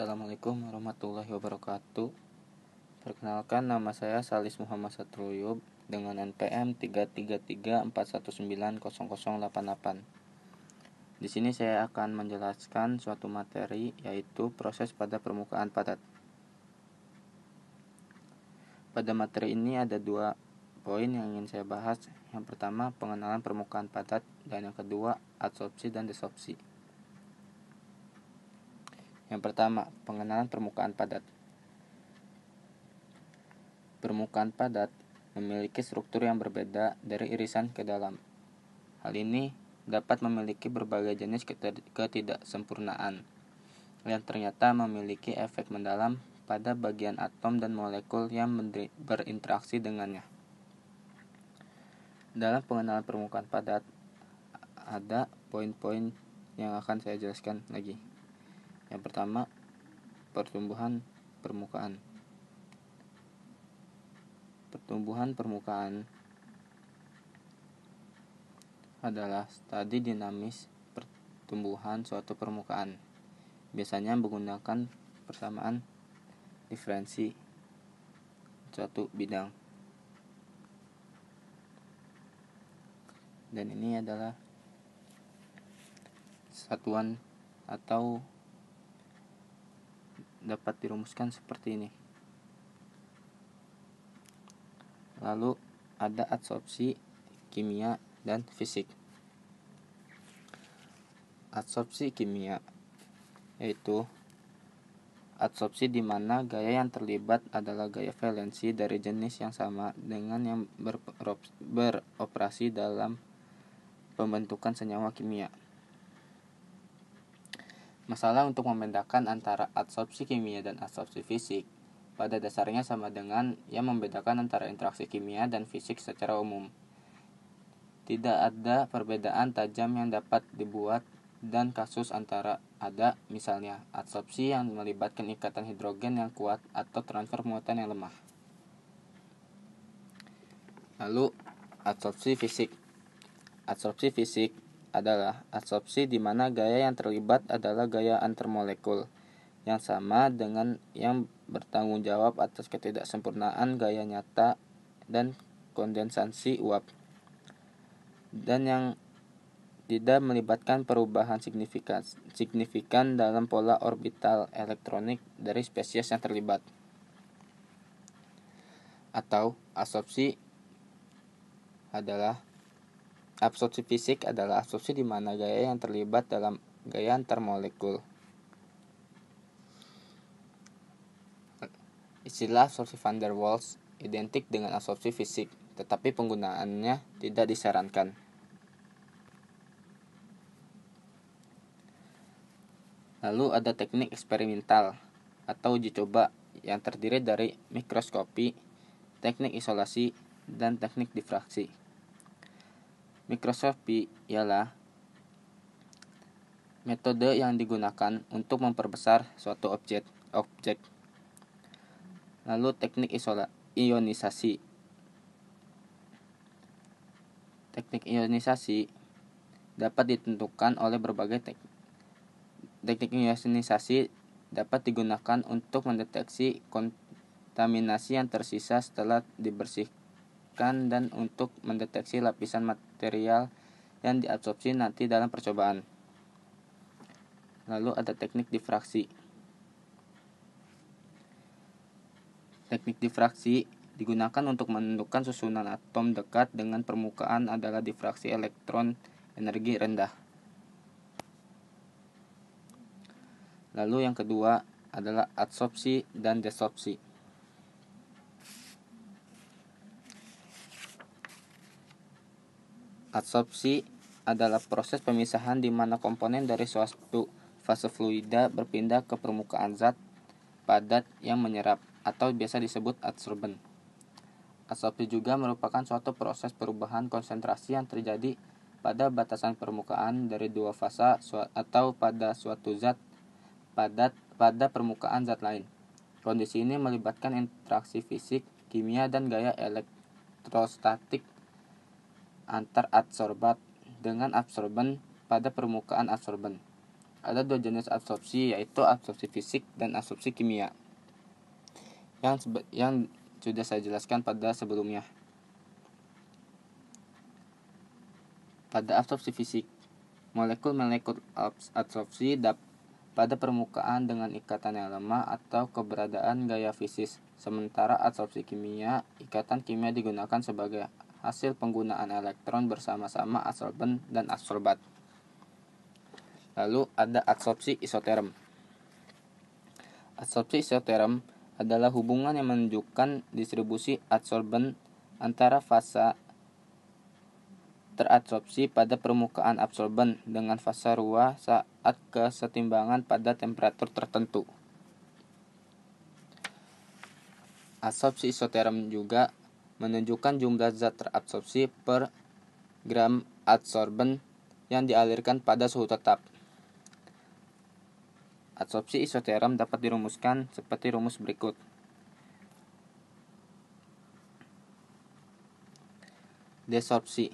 Assalamualaikum warahmatullahi wabarakatuh. Perkenalkan, nama saya Salis Muhammad Satruyub dengan NPM 33341900088. Di sini saya akan menjelaskan suatu materi, yaitu proses pada permukaan padat. Pada materi ini ada dua poin yang ingin saya bahas. Yang pertama, pengenalan permukaan padat, dan yang kedua, adsorpsi dan desorpsi. Yang pertama, pengenalan permukaan padat. Permukaan padat memiliki struktur yang berbeda dari irisan ke dalam. Hal ini dapat memiliki berbagai jenis ketidaksempurnaan yang ternyata memiliki efek mendalam pada bagian atom dan molekul yang berinteraksi dengannya. Dalam pengenalan permukaan padat, ada poin-poin yang akan saya jelaskan lagi. Yang pertama, pertumbuhan permukaan. Pertumbuhan permukaan adalah studi dinamis pertumbuhan suatu permukaan. Biasanya menggunakan persamaan diferensi suatu bidang. Dan ini adalah satuan atau dapat dirumuskan seperti ini. Lalu ada adsorpsi, kimia, dan fisik. Adsorpsi kimia yaitu adsorpsi di mana gaya yang terlibat adalah gaya valensi dari jenis yang sama dengan yang beroperasi dalam pembentukan senyawa kimia. Masalah untuk membedakan antara adsorpsi kimia dan adsorpsi fisik pada dasarnya sama dengan yang membedakan antara interaksi kimia dan fisik secara umum. Tidak ada perbedaan tajam yang dapat dibuat dan kasus antara ada, misalnya adsorpsi yang melibatkan ikatan hidrogen yang kuat atau transfer muatan yang lemah. Lalu adsorpsi fisik. Adsorpsi fisik adalah adsorpsi di mana gaya yang terlibat adalah gaya antar molekul yang sama dengan yang bertanggung jawab atas ketidaksempurnaan gaya nyata dan kondensasi uap, dan yang tidak melibatkan perubahan signifikan dalam pola orbital elektronik dari spesies yang terlibat. Atau absorpsi fisik adalah absorpsi di mana gaya yang terlibat dalam gaya antar molekul. Istilah absorpsi van der Waals identik dengan absorpsi fisik, tetapi penggunaannya tidak disarankan. Lalu ada teknik eksperimental atau uji coba yang terdiri dari mikroskopi, teknik isolasi, dan teknik difraksi. Mikroskopi ialah metode yang digunakan untuk memperbesar suatu objek. Lalu teknik ionisasi. Teknik ionisasi dapat ditentukan oleh berbagai teknik. Teknik ionisasi dapat digunakan untuk mendeteksi kontaminasi yang tersisa setelah dibersihkan dan untuk mendeteksi lapisan material yang diabsorpsi nanti dalam percobaan. Lalu ada teknik difraksi. Teknik difraksi digunakan untuk menentukan susunan atom dekat dengan permukaan adalah difraksi elektron energi rendah. Lalu yang kedua adalah adsorpsi dan desorpsi. Adsorpsi adalah proses pemisahan di mana komponen dari suatu fase fluida berpindah ke permukaan zat padat yang menyerap atau biasa disebut adsorben. Adsorpsi juga merupakan suatu proses perubahan konsentrasi yang terjadi pada batasan permukaan dari dua fase atau pada suatu zat padat pada permukaan zat lain. Kondisi ini melibatkan interaksi fisik, kimia, dan gaya elektrostatik antar adsorbat dengan absorben pada permukaan adsorben. Ada dua jenis absorpsi, yaitu absorpsi fisik dan absorpsi kimia, yang sudah saya jelaskan pada sebelumnya. Pada absorpsi fisik, molekul-molekul absorpsi pada permukaan dengan ikatan yang lemah atau keberadaan gaya fisis. Sementara absorpsi kimia, ikatan kimia digunakan sebagai hasil penggunaan elektron bersama-sama adsorben dan adsorbat. Lalu ada absorpsi isoterm. Absorpsi isoterm adalah hubungan yang menunjukkan distribusi adsorben antara fasa terabsorpsi pada permukaan absorben dengan fasa ruah saat kesetimbangan pada temperatur tertentu. Absorpsi isoterm juga menunjukkan jumlah zat terabsorpsi per gram adsorben yang dialirkan pada suhu tetap. Absorpsi isoterm dapat dirumuskan seperti rumus berikut. Desorpsi.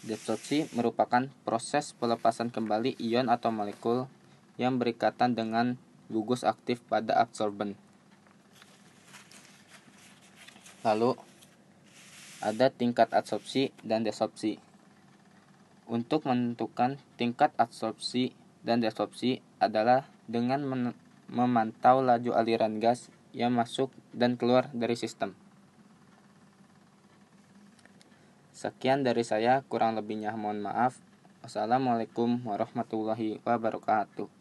Desorpsi merupakan proses pelepasan kembali ion atau molekul yang berikatan dengan gugus aktif pada adsorben. Lalu ada tingkat adsorpsi dan desorpsi. Untuk menentukan tingkat adsorpsi dan desorpsi adalah dengan memantau laju aliran gas yang masuk dan keluar dari sistem. Sekian dari saya, kurang lebihnya mohon maaf. Wassalamualaikum warahmatullahi wabarakatuh.